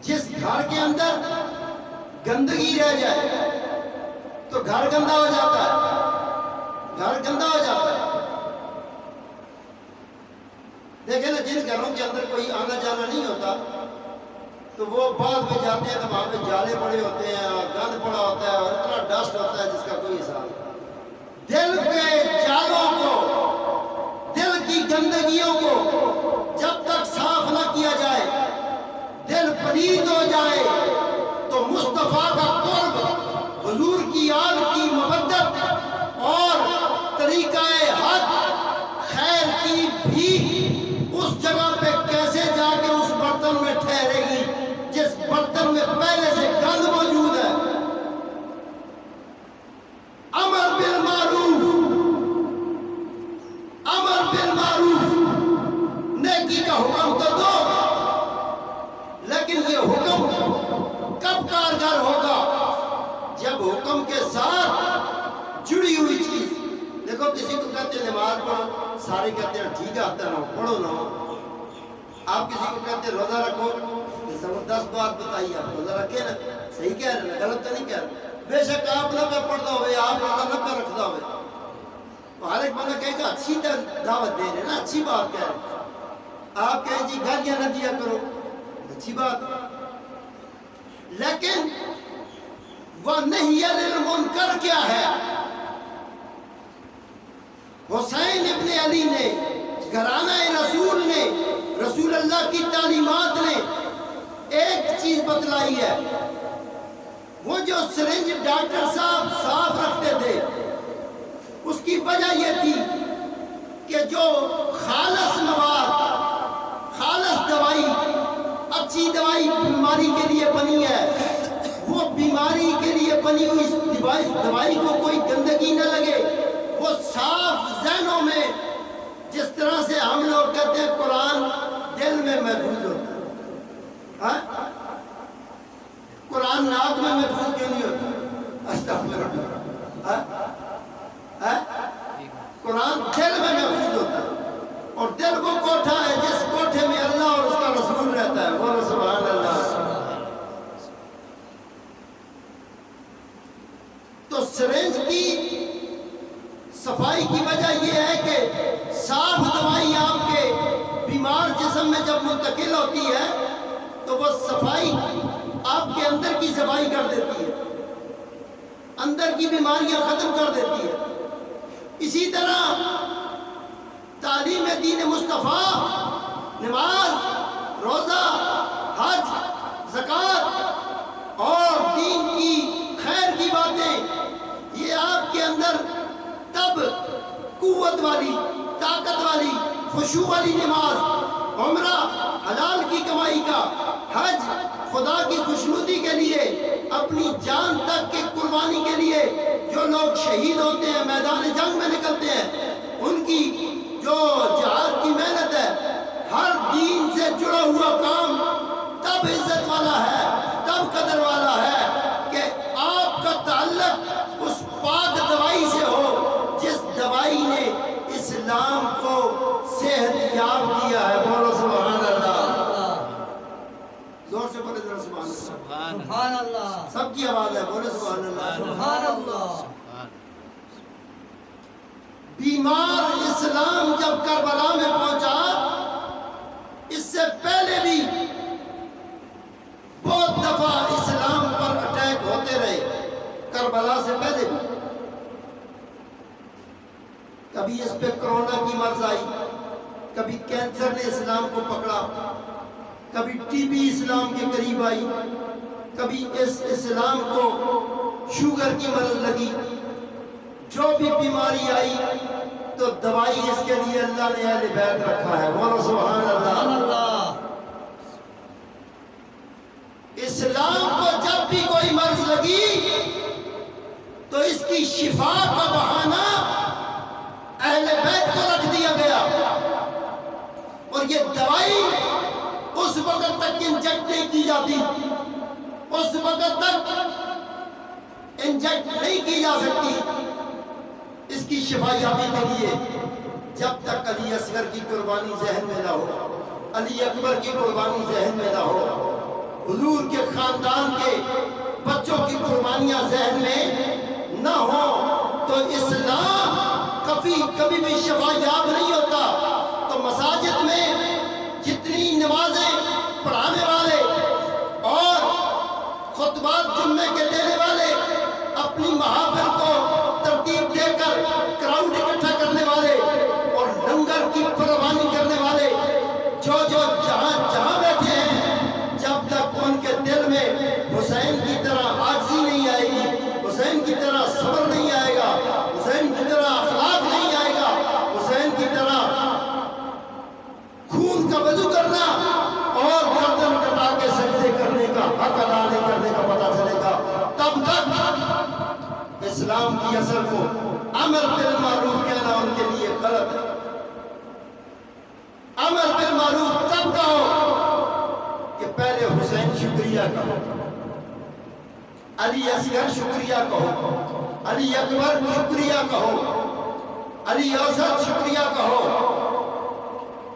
جس گھر کے اندر گندگی رہ جائے تو گھر گندا ہو جاتا ہے، گھر گندا ہو جاتا ہے۔ دیکھیں نا، جن گھروں کے اندر کوئی آنا جانا نہیں ہوتا تو وہ بعد میں جاتے ہیں تو وہاں پہ جالے پڑے ہوتے ہیں اور گند پڑا ہوتا ہے اور اتنا ڈسٹ ہوتا ہے جس کا کوئی حساب نہیں۔ دل کے جالوں کو، دل کی گندگیوں کو جب تک صاف نہ کیا جائے، دل پلید ہو جائے تو مصطفیٰ کا قرب، حضور کی آل کی مودت اور طریقہ حق خیر کی بھی اس جگہ پہ کیسے جا کے اس برتن میں ٹھہرے گی جس برتن میں پہلے سے گند موجود ہے۔ امر بالمعروف، امر بالمعروف، نیکی کا حکم تو دو، لیکن یہ حکم کب کارگر ہوگا؟ جب حکم کے ساتھ جڑی ہوئی چیز۔ دیکھو کسی کو کہتے ہیں نماز پڑھو، سارے کہتے ہیں ٹھیک ہے آتا نہ پڑھو نہ ہو۔ آپ کسی کو کہتے ہیں روزہ رکھو، 10 بات بتائیے، آپ روزہ رکھے نا، صحیح کہہ رہے ہیں، غلط تو نہیں کہہ رہے۔ بے شک آپ نہ پہ پڑھتا ہوئے، آپ روزہ نہ پہ رکھتا ہوئے، تو ہر ایک بندہ کہے گا اچھی دعوت دے رہے ہیں نا، اچھی بات کہہ رہے ہیں۔ آپ کہیں جی گالیاں نہ دیا کرو، اچھی بات، لیکن وَنَهْيَ لِلْمُنْكَرْ کیا ہے؟ حسین ابن علی نے، گھرانہ رسول نے، رسول اللہ کی تعلیمات نے ایک چیز بتلائی ہے۔ وہ جو سرنج ڈاکٹر صاحب صاف رکھتے تھے، اس کی وجہ یہ تھی کہ جو خالص مواد، خالص دوائی، اچھی دوائی بیماری کے لیے بنی ہے، وہ بیماری کے لیے بنی ہوئی دوائی کو کوئی گندگی نہ لگے، وہ صاف ذہنوں میں، جس طرح سے ہم لوگ کہتے ہیں قرآن دل میں محفوظ ہوتا ہے، قرآن ناک میں محفوظ کیوں نہیں ہوتا؟ استغفر اللہ، قرآن دل میں محفوظ ہوتا ہے، اور دل وہ کوٹھا ہے جس کوٹھے میں اللہ اور اس کا رسول رہتا ہے، وہ سبحان اللہ۔ تو سرنج کی صفائی کی وجہ یہ ہے کہ صاف دوائی آپ کے بیمار جسم میں جب منتقل ہوتی ہے تو وہ صفائی آپ کے اندر کی صفائی کر دیتی ہے، اندر کی بیماریاں ختم کر دیتی ہے۔ اسی طرح تعلیم دین مصطفیٰ، نماز، روزہ، حج، زکوٰۃ اور دین کی خیر کی باتیں، یہ آپ کے اندر تب قوت والی، طاقت والی، خشوع والی نماز، عمرہ حلال کی کمائی کا، حج خدا کی خوشنودی کے لیے، اپنی جان تک کی قربانی کے لیے، جو لوگ شہید ہوتے ہیں، میدان جنگ میں نکلتے ہیں، ان کی جو جہاد کی محنت ہے، ہر دین سے جڑا ہوا کام تب عزت والا ہے، تب قدر والا ہے کہ آپ کا تعلق اس پاک دوائی سے ہو جس دوائی نے اسلام کو صحت یاب کیا ہے۔ بولو سبحان اللہ، زور سے بولے ذرا سبحان اللہ، سب کی آواز ہے، بولے سبحان اللہ، سبحان اللہ۔ بیمار اسلام جب کربلا میں پہنچا، اس سے پہلے بھی بہت دفعہ اسلام پر اٹیک ہوتے رہے، کربلا سے پہلے بھی۔ کبھی اس پہ کرونا کی مرض آئی، کبھی کینسر نے اسلام کو پکڑا، کبھی ٹی بی اسلام کے قریب آئی، کبھی اس اسلام کو شوگر کی مرض لگی۔ جو بھی بیماری آئی تو دوائی اس کے لیے اللہ نے اہل بیت رکھا ہے، بولو سبحان اللہ۔ اسلام کو جب بھی کوئی مرض لگی تو اس کی شفا کا بہانہ اہل بیت کو رکھ دیا گیا، اور یہ دوائی اس وقت تک انجیکٹ نہیں کی جاتی، اس وقت تک انجیکٹ نہیں کی جا سکتی اس کی شفا یابی کے لیے، جب تک علی اصغر کی قربانی ذہن میں نہ ہو، علی اکبر کی قربانی ذہن میں نہ ہو، حضور کے خاندان کے بچوں کی قربانیاں ذہن میں نہ ہوں تو اسلام کبھی بھی شفا یاب نہیں ہوتا۔ تو مساجد میں جتنی نمازیں پڑھانے والے اور خطبات جمعے کے دینے والے، اپنی محافل کو ترتیب دے کر کراؤڈ اکٹھا کرنے والے اور لنگر کی پروانی کرنے والے، جو جہاں بیٹھے ہیں، جب تک ان کے دل میں حسین کی طرح عاجزی نہیں آئے گی، حسین کی طرح صبر نہیں آئے گا، حسین کی طرح اخلاق نہیں آئے گا، حسین کی طرح خون کا وضو کرنا اور گردن کٹا کے سجدے کرنے کا حق ادا نہیں کرنے کا پتہ چلے گا، تب تک اسلام کی اصل کو امر بالمعروف کہنا ان کے لیے غلط ہے۔ امر بالمعروف تب کہو کہ پہلے حسین شکریہ کہو، علی اصغر شکریہ کہو، علی اکبر شکریہ کہو، علی اوسط شکریہ کہو،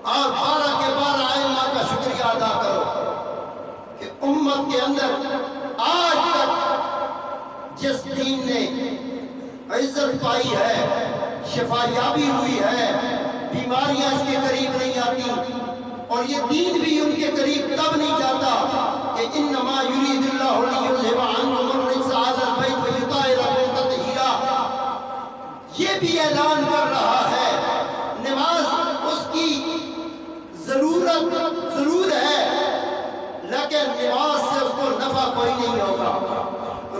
اور 12 کے 12 ائمہ کا شکریہ ادا کرو کہ امت کے اندر آج تک جس دین نے عزت پائی ہے، شفا یابی ہوئی ہے، بیماریاں اس کے قریب نہیں آتی، اور یہ دین بھی ان کے قریب تب نہیں جاتا کہ انما یرید اللہ لیذھب عنکم الرجس اہل البیت ویطہرکم تطہیرا۔ یہ بھی اعلان کر رہا ہے نماز اس کی ضرور ہے، لیکن نماز سے اس کو نفع کوئی نہیں ہوگا۔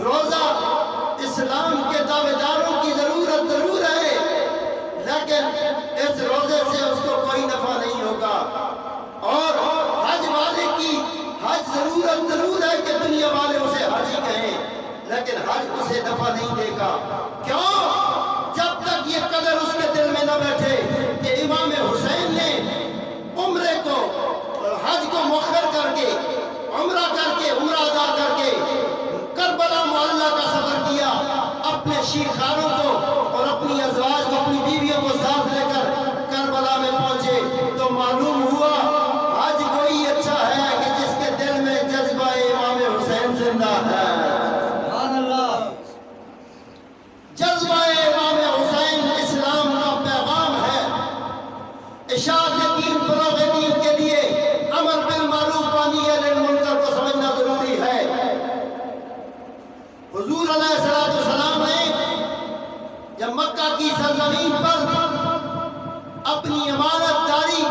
روزہ اسلام کے دعوے داروں کی ضرور ہے، لیکن اس روزے سے اس کو کوئی نفع نہیں ہوگا۔ اور حج والے کی حج ضرور ہے کہ دنیا والے اسے حجی کہیں، لیکن حج اسے نفع نہیں دے گا۔ کیوں؟ جب تک یہ قدر اس کے دل میں نہ بیٹھے کہ امام حسین نے عمرے کو حج کو مؤخر کر کے عمرہ ادا کر کے کربلا معلیٰ کا سفر کیا، اپنے شیخانوں کو اور اپنی ازواج کو، اپنی بیویوں کو ساتھ لے کر کربلا میں پہنچے، تو معلوم ہوا حج وہی اچھا ہے کہ جس کے دل میں جذبہ امام حسین زندہ ہے۔ سبحان اللہ۔ جذبہ امام حسین اسلام کا پیغام ہے۔ اشاعت دین، فروغ دین کے لیے امر بالمعروف و نہی عن المنکر کو سمجھنا ضروری ہے۔ حضور علیہ السلام نے جب مکہ کی سرزمین پر اپنی امانت داری،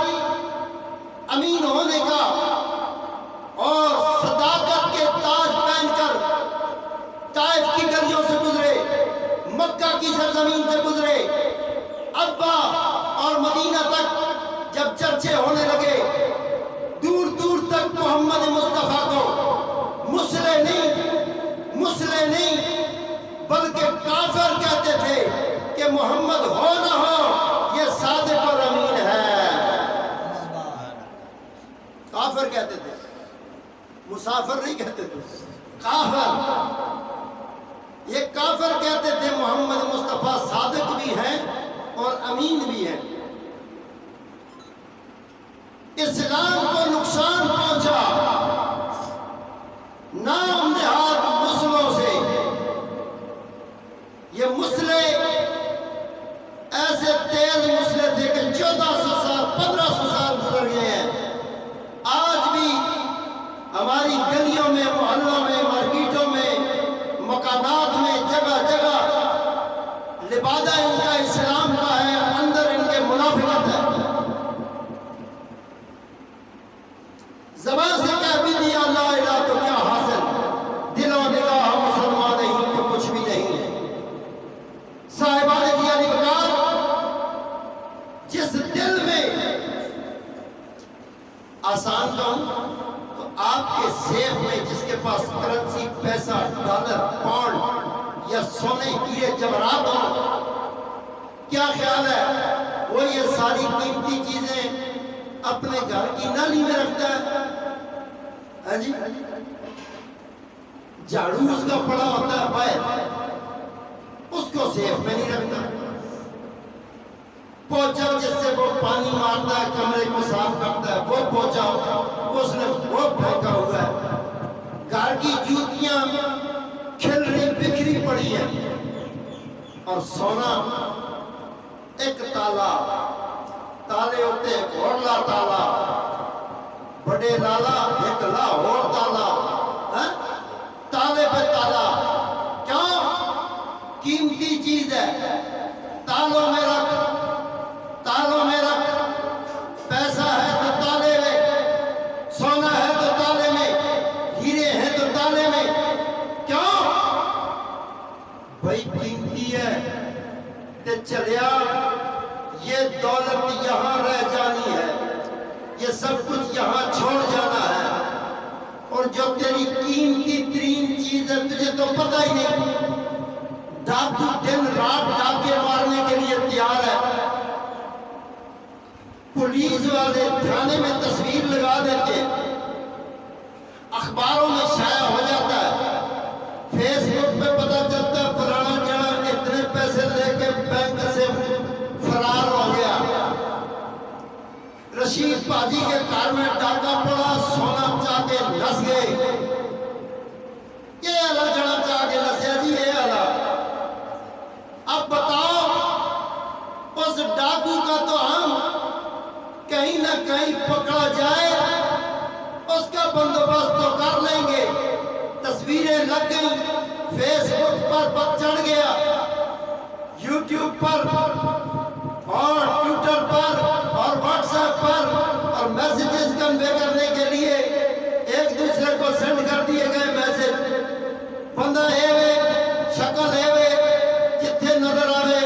امین ہونے کا اور صداقت کے تاج پہن کر طائف کی گلیوں سے گزرے، مکہ کی سرزمین سے گزرے، ابا اور مدینہ تک جب چرچے ہونے لگے، دور دور تک محمد مصطفیٰ کو مسلح نہیں بلکہ کافر کہتے تھے کہ محمد ہو نہ ہو یہ صادق اور امین ہے۔ کافر کہتے تھے، مسافر نہیں کہتے تھے، کافر۔ یہ کافر کہتے تھے محمد مصطفیٰ صادق بھی ہیں اور امین بھی ہیں۔ اسلام کو نقصان پہنچا نام نہاد مسلموں سے۔ یہ مسلح ایسے تیز مسلح تھے کہ 1400 سال 1500 سال گزر گئے ہیں، آج بھی ہماری گلیوں میں، محلوں میں، مارکیٹوں میں، مکانات میں، جگہ جگہ لبادہ ان کا اسلام کا ہے، اندر ان کے منافقت ہے۔ زبان سے کہہ بھی دیا لا الہ تو کیا حاصل، دل و نگاہ مسلمان نہیں تو کچھ بھی نہیں ہے۔ صاحبان دیا نگار، جس دل میں آسان کہوں تو آپ کے سیف میں جس کے پاس کرنسی، پیسہ، ڈالر، پاؤنڈ یا سونے ہیرے جواہرات ہوں، کیا خیال ہے وہ یہ ساری قیمتی چیزیں اپنے گھر کی نالی میں رکھتا ہے؟ ہاں جی، جھاڑو اس کا پڑا ہوتا ہے باہر، اس کو سیف میں نہیں رکھتا۔ پوچھا جس سے وہ پانی مارتا ہے، کمرے کو صاف کرتا ہے، وہ پوچھا اس نے وہ پھینکا ہوا ہے۔ اور سونا ایک تالا، تالے ہوتے ایک اور لا تالا، بڑے لالا ایک لاہور تالا، تالے پہ تالا، کیوں؟ قیمتی چیز ہے، تالوں میں رکھ، تالوں میں رکھ، پیسہ ہے تو تالے میں، سونا ہے تو تالے میں، ہیرے ہیں تو تالے میں، کیوں؟ بھائی قیمتی ہے تے چلیا، یہ دولت یہاں رہ جانی ہے، یہ سب کچھ یہاں چھوڑ جانا ہے، اور جو تیری قیمتی ترین چیز ہے تجھے تو پتہ ہی نہیں، ڈاکو دن رات ڈاکے مارنے کے لیے تیار ہے، پولیس والے تھانے میں تصویر لگا دیتے، اخباروں میں شائع ہو جاتا ہے، فیس بک پہ پتہ چلتا ہے فلانا جہاں اتنے پیسے لے کے بینک سے فرار ہو گیا، رشید پاجی کے گھر میں ڈاکہ پڑا، سونا چاہ کے نس گئے، یہ اللہ جڑا چاہ کے نسیا جی، یہ اللہ۔ اب بتاؤ اس ڈاکو کا تو ہم کہیں نہ کہیں پکڑا جائے اس کا بندوبست تو کر لیں گے، تصویریں لگ گئیں، فیس بک پر چڑھ گیا، یوٹیوب پر اور ٹویٹر پر اور واٹس ایپ پر، اور میسیجز کنوے کرنے کے لیے ایک دوسرے کو سینڈ کر دیے گئے میسیج، بندہ ایوے شکل ایوے جتھے نظر آوے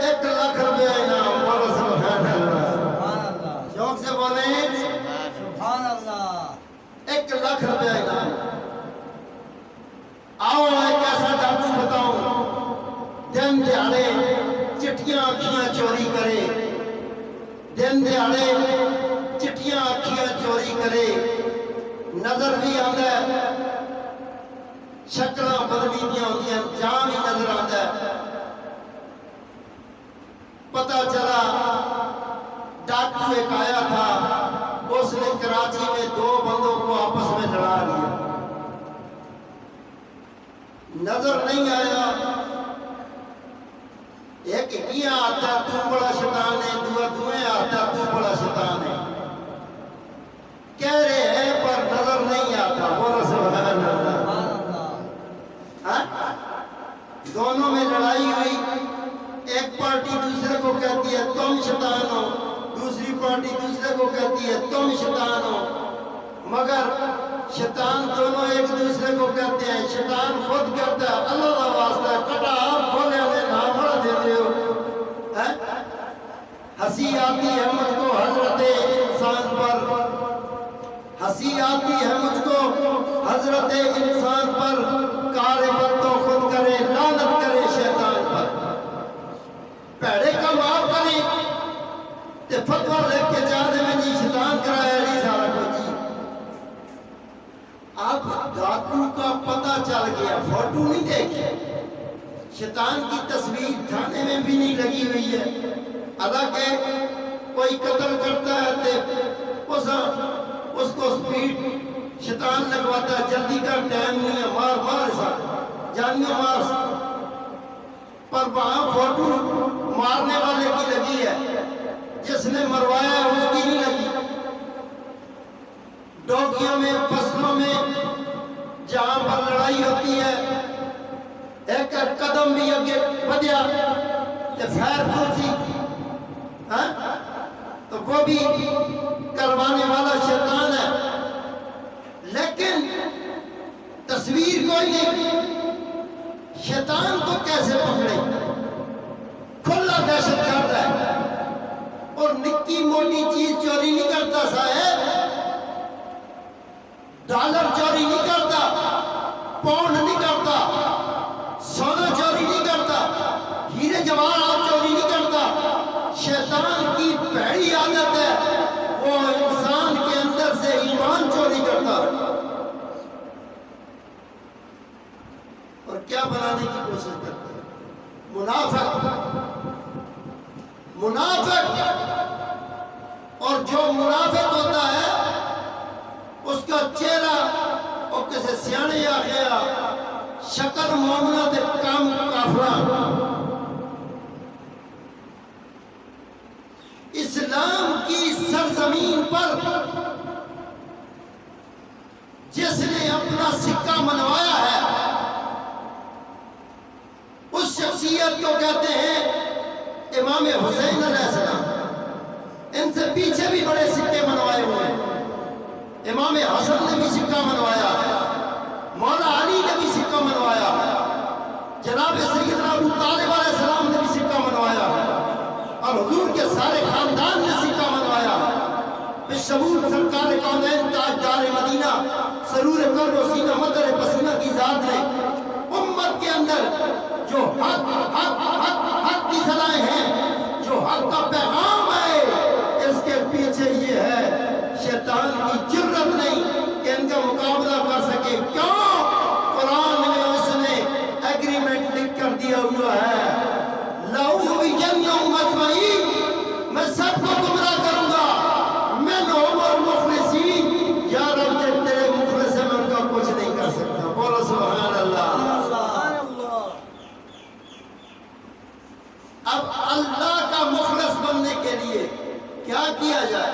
1 لاکھ روپے انعام، بولو سبحان اللہ، شوق سے بولیں سبحان اللہ، 1 لاکھ روپے انعام۔ آؤ ایک ایسا ڈاکو بتاؤں، دن دیہڑے چٹیاں اکھیاں چوری کرے، دن دیہڑے چٹیاں اکھیاں چوری کرے، نظر بھی آتا ہے، شکلاں بدلی دیا ہوتی ہیں، جان ہی نظر آتا ہے۔ پتہ چلا ڈاکو ایک آیا تھا، اس نے کراچی میں 2 بندوں کو آپس میں لڑا لیا، نظر نہیں آیا، ایک کیا آتا تو بڑا شیطان ہے، دوئے آتا تو بڑا شیطان ہے، کہہ رہے ہیں پر نظر نہیں آتا، بولو سبحان اللہ۔ دونوں میں لڑائی ہوئی، ایک پارٹی دوسرے کو کہتی ہے تم شیطان ہو، دوسری پارٹی دوسرے کو کہتی ہے تم شیطان ہو، مگر شیطان دونوں ایک دوسرے کو کہتے ہیں، شیطان خود کہتا ہے اللہ کا واسطہ کٹا آپ کھولے ہمیں نام بڑا دیتے ہو، ہنسی آتی ہے مجھ کو حضرت انسان پر، ہنسی آتی ہے مجھ کو حضرت انسان پر، کار بد تو خود کرے، لعنت کرے شیطان پر، پیڑے کا معاف کریں تے فتوہ لکھ کے چاہتے میں جی شیطان کرایا نہیں سارا کچھ جی۔ اب ڈاکو کا پتہ چل گیا، فوٹو نہیں دیکھی، شیطان کی تصویر تھانے میں بھی نہیں لگی ہوئی ہے، حالانکہ کوئی قتل کرتا ہے تو اس کو سپیڈ شیطان لگواتا ہے، جلدی کا ٹائم نہیں ہے، مار جانیوں مار، پر وہاں فوٹو مارنے والے کی لگی ہے، جس نے مروایا ہے اس کی نہیں لگی۔ ڈوگیوں میں فصلوں میں جہاں پر لڑائی ہوتی ہے، ایک قدم بھی آگے بڑھیا تو فیر کھلسی، تو وہ بھی کروانے والا شیطان ہے، لیکن تصویر کوئی نہیں، شیطان کو کیسے پکڑے؟ کھلا دہشت گرد ہے، اور نکی موٹی چیز چوری نہیں کرتا صاحب، ڈالر چوری نہیں کرتا، پاؤنڈ نہیں کرتا، سونا چوری نہیں کرتا، ہیرے جواہرات چوری نہیں کرتا، شیطان کی بھیڑی عادت ہے وہ انسان کے اندر سے ایمان چوری کرتا ہے، اور کیا بنانے کی کوشش کرتا ہے؟ منافق، اور جو منافق ہوتا ہے اس کا چہرہ وہ کسے سیانے آ گیا، شکل مومنہ دے کام کافرہ، پر جس نے اپنا سکہ منوایا ہے اس شخصیت کو کہتے ہیں امام حسین علیہ السلام۔ ان سے پیچھے بھی بڑے سکے منوائے ہوئے ہیں، امام حسن نے بھی سکہ منوایا ہے، مولا علی نے بھی سکہ منوایا ہے، جناب سیدنا ابو طالب علیہ السلام نے بھی سکہ منوایا ہے، اور حضور کے سارے خاندان نے سکہ منوایا ہے، بشمول سرکار کونین تاجدار مدینہ سرور قلب و سینہ مطر پسینہ کی ذات نے امت کے اندر جو حق کی صلائیں ہیں، جو حق کا پیغام ہے، اس کے پیچھے یہ ہے شیطان کی جرت نہیں کہ ان کا مقابلہ کر سکے۔ کیوں؟ قرآن میں اس نے ایگریمنٹ لکھ کر دیا ہوا ہے، لَأُغْوِيَنَّهُمْ أَجْمَعِينَ، میں سب کو گمراہ کروں گا، مِنْهُمُ الْمُخْلِصِينَ، یا رب جب تیرے مخلص ہیں میں ان کا کچھ نہیں کر سکتا۔ بولو سبحان اللہ۔ اب اللہ کا مخلص بننے کے لیے کیا کیا جائے؟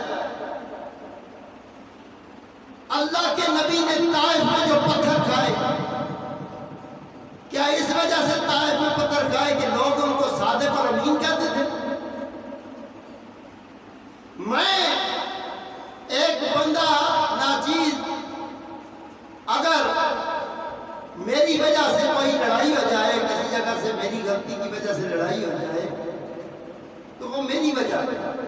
اللہ کے نبی نے طائف میں جو پتھر کھائے، کیا اس وجہ سے طائف میں پتھر کھائے کہ لوگ ان کو صادق اور امین کہتے تھے؟ میں ایک بندہ ناچیز اگر میری وجہ سے کوئی لڑائی ہو جائے، کسی جگہ سے میری غلطی کی وجہ سے لڑائی ہو جائے تو وہ میری وجہ ہے۔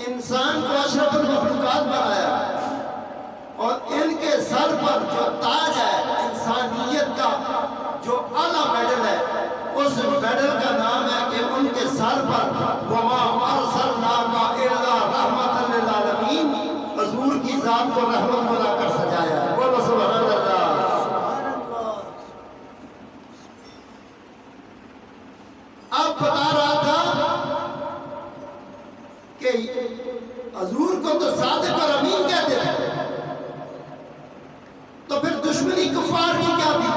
انسان کو اشرف المخلوقات بنایا اور ان کے سر پر جو تاج ہے، انسانیت کا جو اعلیٰ میڈل ہے، اس میڈل کا نام ہے کہ ان کے سر پر وَمَا أَرْسَلْنَاكَ إِلَّا رَحْمَةً لِّلْعَالَمِينَ، حضور کی ذات کو رحمت بنا کر سجایا ہے۔ بولو سبحان اللہ۔ اب بتا رہا تھا کہ حضور کو تو صادق اور امین کہتے تھے، تو پھر دشمنی کفار کی کیا تھی؟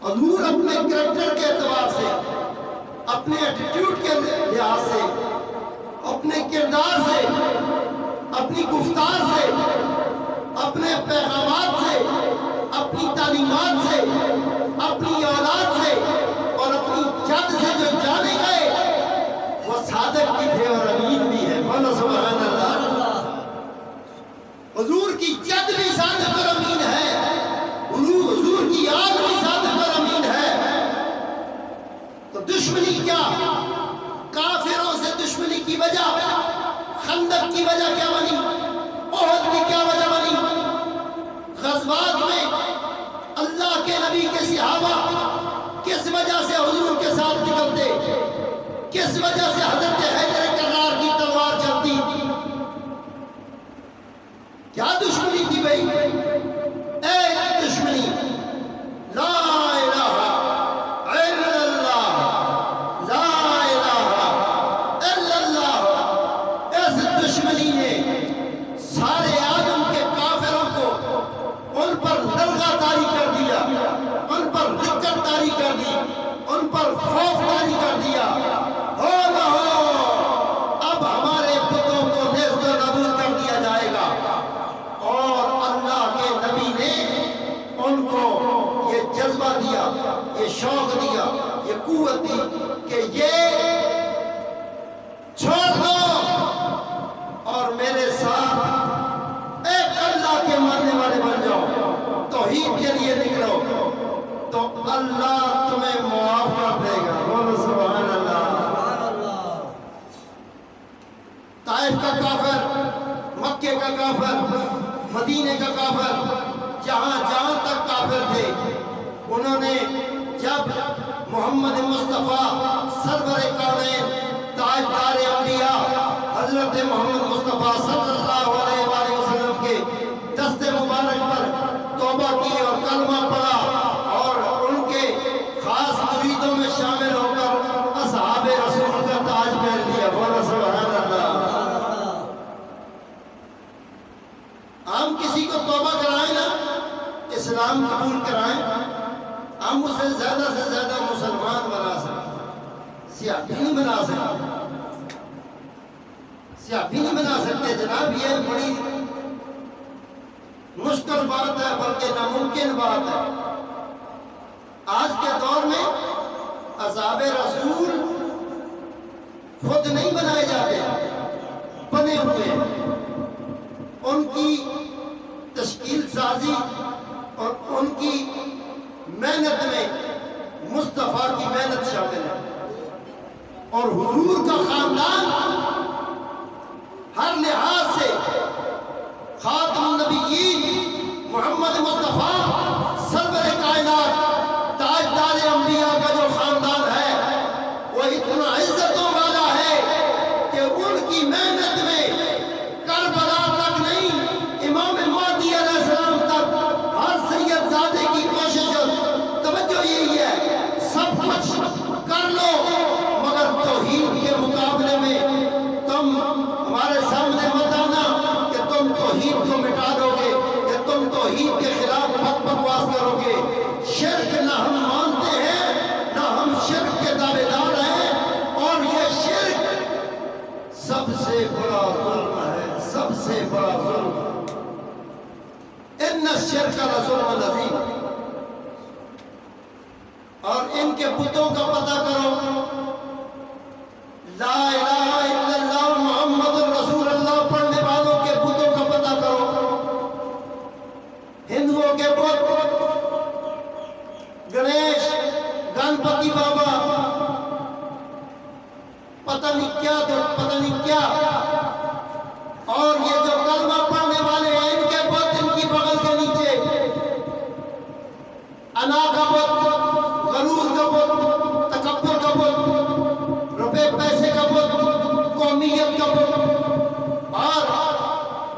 حضور اپنے کریکٹر کے اعتبار سے، اپنے ایٹیٹیوڈ کے لحاظ سے، اپنے کردار سے، اپنی گفتار سے، اپنے پیغامات سے، اپنی تعلیمات سے، اپنی اولاد سے اور اپنی جد سے جو جانے گئے وہ صادق بھی تھے اور امین بھی ہے۔ بولو سبحان اللہ۔ حضور کی جد بھی صادق اور امین ہے، حضور کی آل بھی صادق اور امین ہے۔ تو دشمنی کیا؟ کافروں سے دشمنی کی وجہ، خندق کی وجہ کیا بنی؟ احد کی کیا وجہ بنی؟ غزوات میں اللہ کے نبی کے صحابہ کس وجہ سے حضور کے ساتھ نکلتے؟ کس وجہ سے حضرت حیدر کرار کی تلوار چلتی؟ کیا دشمنی تھی بھائی؟ ایک دشمنی، لا الہ الا اللہ، لا الہ الا اللہ۔ اس دشمنی نے سارے عالم کے کافروں کو ان پر لرزہ طاری کر دیا، ان پر رکت طاری کر دی، ان پر خوف طاری کر دیا۔ ہو نہ ہو اب ہمارے بتوں کو نیست و نابود کر دیا جائے گا۔ اور اللہ کے نبی نے ان کو یہ جذبہ دیا، یہ شوق دیا، یہ قوت دی کہ یہ چھوڑ دو اور میرے ساتھ ایک اللہ کے ماننے والے بن جاؤ، توحید کے لیے نکلو تو اللہ تمہیں معاف کر دے گا۔ بولو سبحان اللہ۔ طائف کا کافر، مکے کا کافر، مدینے کا کافر، جہاں جہاں تک کافر تھے، انہوں نے جب محمد مصطفیٰ سرور کونین تاجدار انبیاء حضرت محمد مصطفیٰ صلی اللہ علیہ وآلہ وسلم کے دست مبارک پر توبہ کی اور کلمہ پڑھا اور ان کے خاص مریدوں میں شامل ہو کر اصحاب رسول کا تاج پہن لیا۔ بولو سبحان اللہ۔ ہم کسی کو توبہ کرائیں نا، اسلام قبول کرائیں، ہم اسے زیادہ سے زیادہ مسلمان بنا سکیں، سیاہ نہیں بنا سکیں۔ سیاسی نہیں بنا سکتے جناب، یہ بڑی مشکل بات ہے، بلکہ ناممکن بات ہے۔ آج کے دور میں اصحاب رسول خود نہیں بنائے جاتے، بنے ہوئے ہیں۔ ان کی تشکیل سازی اور ان کی محنت میں مصطفیٰ کی محنت شامل ہے، اور حضور کا خاندان ہر لحاظ سے خاتم النبیین محمد مصطفیٰ سرور کائنات تاجدار انبیاء کا جو خاندان ہے وہ اتنا عزتوں والا ہے کہ ان کی محنت میں کربلا تک نہیں، امام مہدی علیہ السلام تک ہر سید زادے کی کوشش اور توجہ یہی ہے، سب کچھ کر لو مگر توحید کے مقابلے میں تم ہمارے سامنے مت آنا کہ تم توحید کو مٹا دو گے، کہ تم توحید کے خلاف بکواس کرو گے۔ شرک نہ ہم مانتے ہیں، نہ ہم شرک کے دعوے دار ہیں، اور یہ شرک سب سے بڑا ظلم ہے، سب سے بڑا ظلم۔ ان الشرک لظلم عظیم۔ اور ان کے بتوں کا پتہ کرو، لا الہ الا اللہ محمد رسول اللہ پڑھنے والوں کے بتوں کا پتہ کرو۔ ہندوؤں کے بت گنیش، گنپتی بابا، پتہ نہیں کیا تو پتہ نہیں کیا، اور یہ جو کلمہ پڑھنے والے ہیں ان کے بت، ان کی بغل کے نیچے انا کا بت، غرور کا بت، تکبر کا بت، روپے پیسے کا بت، قومیت کا بت، اور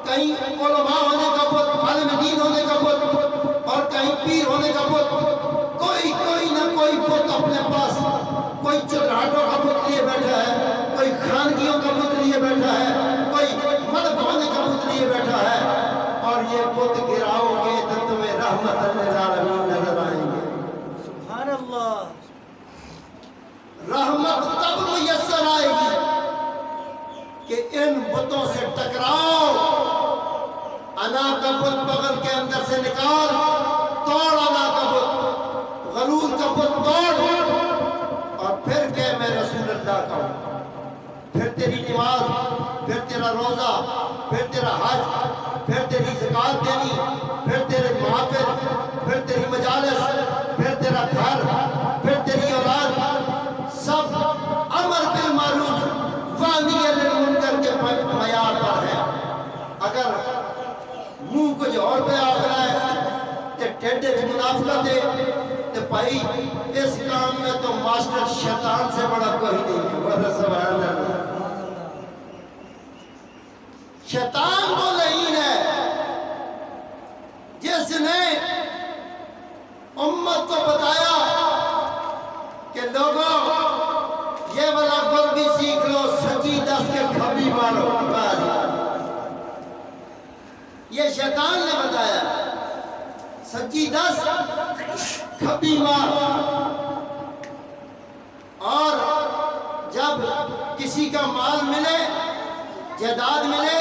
کہیں علماء ہونے کا بت، عالم دین ہونے کا بت، اور کہیں پیر ہونے کا بت۔ کوئی نہ کوئی بت اپنے پاس، کوئی چٹاٹوں کا بت لیے بیٹھا ہے، کوئی خانگیوں کا بت لیے بیٹھا ہے، کوئی مذہب ہونے کا بت لیے بیٹھا ہے، اور یہ بت گراؤ گے تو تمہیں رحمت للعالمین نظر آئیں گے۔ سبحان اللہ۔ رحمت تب میسر آئے گی کہ ان بتوں سے ٹکراؤ۔ انا کا بت بغل کے اندر سے نکال، توڑ انا کا بت، غرور کا بت توڑ، اور پھر کہ میں رسول اللہ کا ہوں۔ پھر تیری نماز، پھر تیرا روزہ، پھر تیرا حج، پھر تیری زکوٰۃ دینی، پھر تیرے محافل، پھر تیری مجالس، پھر تیرا گھر، پھر تیری اولاد، سب امر بالمعروف ونہی عن المنکر کے معیار پر ہے۔ اگر منہ کچھ اور پہ آخر ہے تے ٹھڈے چ منافقت ہے تے بھائی اس کام میں تو ماسٹر شیطان سے بڑا کوئی نہیں ہے۔ بولو سبحان اللہ۔ شیطان وہ لعین ہے جس نے امت کو بتایا کہ لوگوں یہ والا گر بھی سیکھ لو، سچی دس کے کھبی مارو۔ یہ شیطان نے بتایا، سچی دس کھبی مار۔ اور جب کسی کا مال ملے، جائیداد ملے،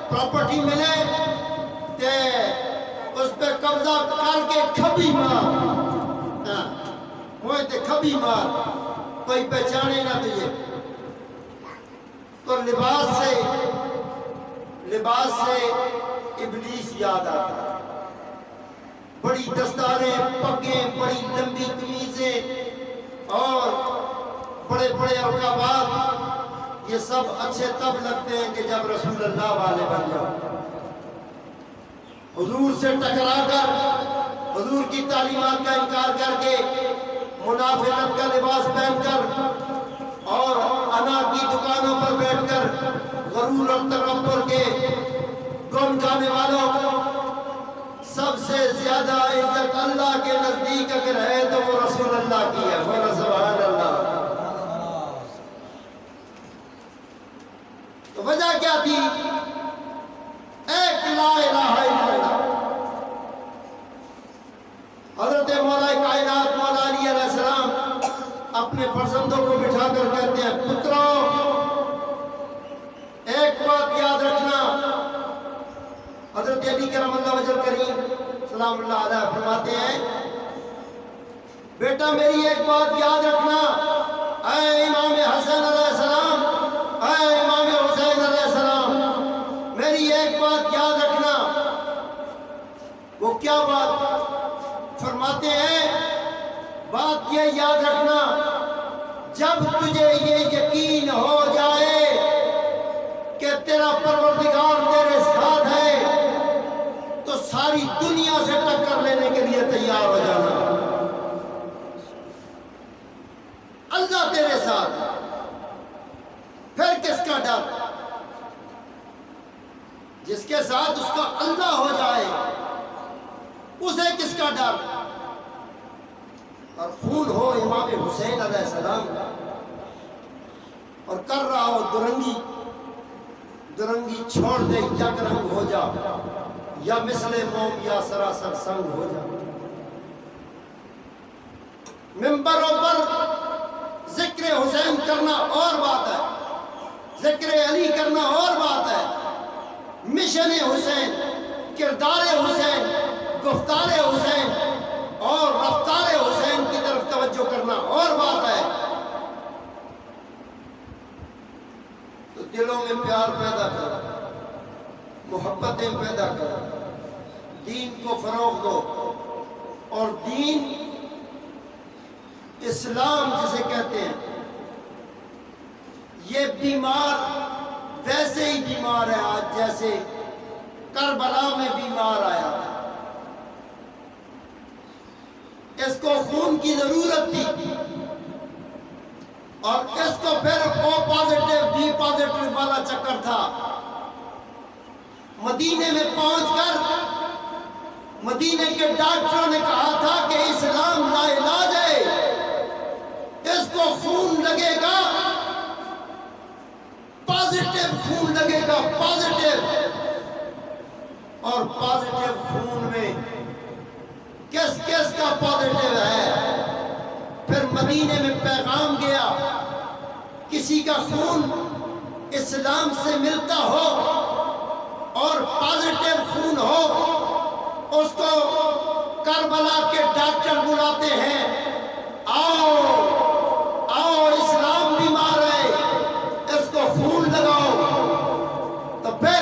پراپرٹی ملے تے اس پہ قبضہ کر کے کھبی مار، ہوئے تے کھبی مار، کوئی پہچانے نہ تجھے۔ تو لباس سے ابلیس یاد آتا ہے۔ بڑی دستاریں، پگیں، بڑی لمبی قمیضیں اور بڑے بڑے القابات، یہ سب اچھے تب لگتے ہیں کہ جب رسول اللہ والے بن جاؤ۔ حضور سے ٹکرا کر، حضور کی تعلیمات کا انکار کر کے، منافقت کا لباس پہن کر اور انا کی دکانوں پر بیٹھ کر غرور اور تکبر کے گن گانے والوں، سب سے زیادہ عزت اللہ کے نزدیک اگر ہے تو وہ رسول اللہ کی ہے۔ بولو سبحان اللہ۔ تو وجہ کیا تھی؟ ایک لا الہ الا اللہ۔ حضرت مولا کائنات مولا علی علیہ السلام اپنے فرزندوں کو بٹھا کر کہتے ہیں، پترو ایک علی کرم اللہ وجل کریم سلام اللہ علیہ فرماتے ہیں بیٹا میری ایک بات یاد رکھنا، اے امام حسن علیہ السلام، اے امام حسین علیہ السلام، میری ایک بات یاد رکھنا۔ وہ کیا بات؟ فرماتے ہیں بات یہ یاد رکھنا، جب تجھے یہ یقین ہو جائے کہ تیرا پروردگار تیرے ساتھ ہے تو ساری دنیا سے ٹکر لینے کے لیے تیار ہو جانا۔ اللہ تیرے ساتھ ہے، پھر کس کا ڈر؟ جس کے ساتھ اس کا اللہ ہو جائے اسے کس کا ڈر؟ اور خون ہو امام حسین علیہ السلام کا اور کر رہا ہو درنگی، درنگی چھوڑ دے، یک رنگ ہو جا، یا مثل موم یا سراسر سنگ ہو جا۔ ممبروں پر ذکر حسین کرنا اور بات ہے، ذکر علی کرنا اور بات ہے، مشن حسین، کردار حسین، گفتار حسین اور رفتار حسین کی طرف توجہ کرنا اور بات ہے۔ تو دلوں میں پیار پیدا کر، محبتیں پیدا کر، دین کو فروغ دو، اور دین اسلام جسے کہتے ہیں یہ بیمار ویسے ہی بیمار ہے آج جیسے کربلا میں بیمار آیا تھا۔ اس کو خون کی ضرورت تھی اور اس کو پھر او پازیٹیو بی پازیٹیو والا چکر تھا۔ مدینے میں پہنچ کر مدینے کے ڈاکٹروں نے کہا تھا کہ اسلام لا علاج ہے، اس کو خون لگے گا، پازیٹیو خون لگے گا، پازیٹیو۔ اور پازیٹیو خون میں کس کس کا پازیٹیو ہے؟ پھر مدینے میں پیغام گیا، کسی کا خون اسلام سے ملتا ہو اور پازیٹیو خون ہو، اس کو کربلا کے ڈاکٹر بلاتے ہیں، آؤ آؤ اسلام بیمار ہے، اس کو خون لگاؤ۔ تو پھر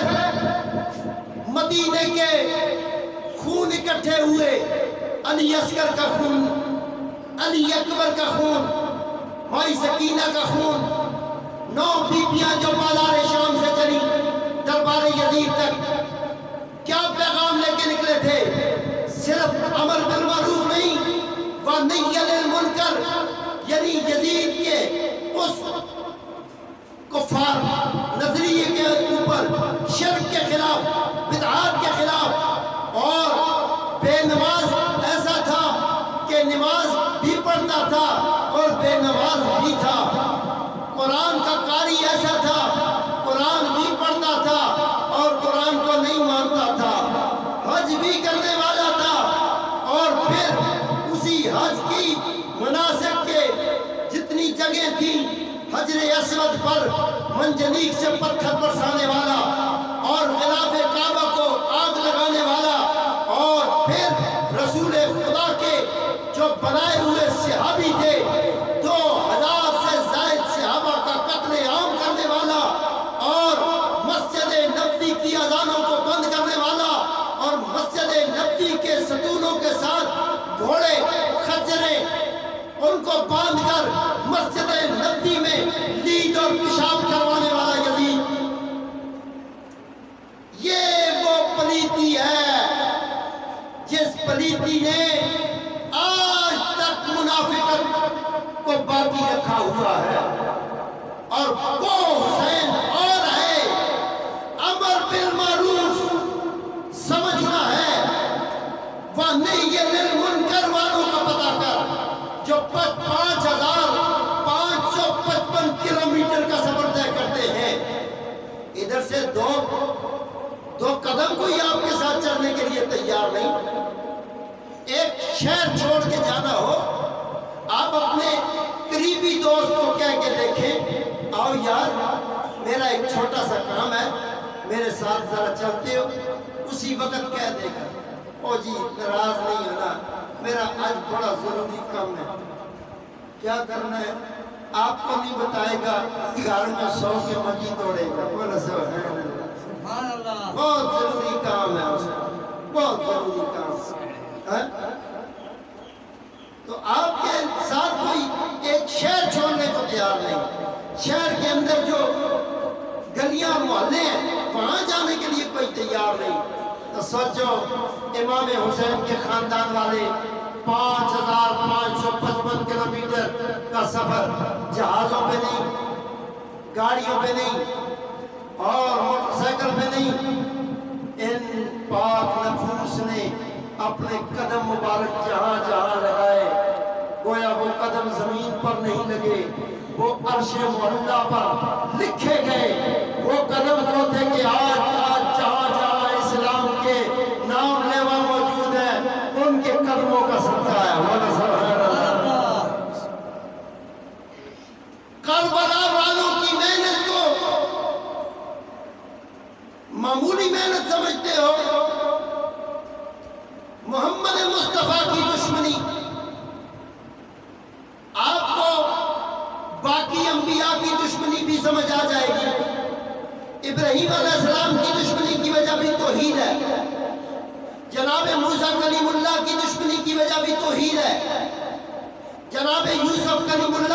مدینے کے خون اکٹھے ہوئے، علی اصغر کا خون، علی اکبر کا خون، مائی سکینہ کا خون، 9 بیبیاں جو بازار شام سے چلی دربار یزید تک، کیا پیغام لے کے نکلے تھے؟ صرف امر بالمعروف نہیں، وَنَهْيَ عَنِ الْمُنکر، یعنی یزید کے اس کفار نظریے کے اوپر، شرک کے خلاف، بدعات کے خلاف۔ اور بے نماز ایسا تھا کہ نماز بھی پڑھتا تھا اور بے نماز بھی تھا، قرآن کا قاری ایسا تھا، قرآن بھی پڑھتا تھا اور قرآن کو نہیں مانتا تھا، حج بھی کرنے والا تھا، اور پھر اسی حج کی مناسک کے جتنی جگہ تھی، حجر اسود پر منجنیق سے پتھر برسانے والا اور غلاف کعبہ کو آگ لگانے والا، اور پھر رسول خدا کے جو بنائے ہوئے صحابی تھے، 2000 سے زائد صحابہ کا قتل عام کرنے والا، اور مسجد نبوی کی اذانوں کو بند کرنے والا، اور مسجد نبوی کے ستونوں کے ساتھ گھوڑے خچرے ان کو باندھ کر مسجد نبوی میں لید اور پیشاب کروانے والا یزید، یہ وہ پلیتی ہے جس پلیتی نے آج تک منافقت کو باقی رکھا ہوا ہے۔ اور وہ حسین اور ہے، امر بالمعروف سمجھنا ہے، وَنَهْيَ عَنِ الْمُنکر والوں کا پتہ کر، جو 5555 کلومیٹر کا سفر طے کرتے ہیں، ادھر سے دو قدم کوئی آپ کے ساتھ چلنے کے لیے تیار نہیں۔ ایک شہر چھوڑ کے جانا ہو، آپ اپنے قریبی دوست کو کہہ کے دیکھیں، آؤ یار میرا ایک چھوٹا سا کام ہے، میرے ساتھ ذرا چلتے ہو، اسی وقت کہہ دے گا او جی ناراض نہیں ہونا، میرا آج بڑا ضروری کام ہے۔ کیا کرنا ہے آپ کو نہیں بتائے گا، گھر میں 100 کے مجی توڑے گا۔ بولا سبحان اللہ، سبحان اللہ، بہت ضروری کام ہے اس کا، بہت ضروری کام ہے۔ تو آپ کے ساتھ کوئی ایک شہر چھوڑنے کو تیار نہیں، شہر کے اندر جو گلیاں محلے ہیں وہاں جانے کے لیے کوئی تیار نہیں۔ تو سوچو امام حسین کے خاندان والے 5555 کلومیٹر کا سفر جہازوں پہ نہیں، گاڑیوں پہ نہیں اور موٹر سائیکل پہ نہیں، ان پاک نفوس نے اپنے قدم مبارک جہاں جہاں لگائے، گویا وہ قدم زمین پر نہیں لگے، وہ عرش معلیٰ پر لکھے گئے۔ وہ قدم وہ تھے کہ آج جہاں جہاں اسلام کے نام لیوا موجود ہے ان کے قدموں کا صدقہ ہے۔ مولا سبحان اللہ، کربلا والوں کی محنت کو معمولی محنت سمجھتے ہو؟ محمد مصطفیٰ کی دشمنی آپ کو باقی انبیاء کی دشمنی بھی سمجھ آ جائے گی۔ ابراہیم علیہ السلام کی دشمنی کی وجہ بھی توحید ہے، جناب موسیٰ کلیم اللہ کی دشمنی کی وجہ بھی توحید ہے، جناب یوسف کلیم اللہ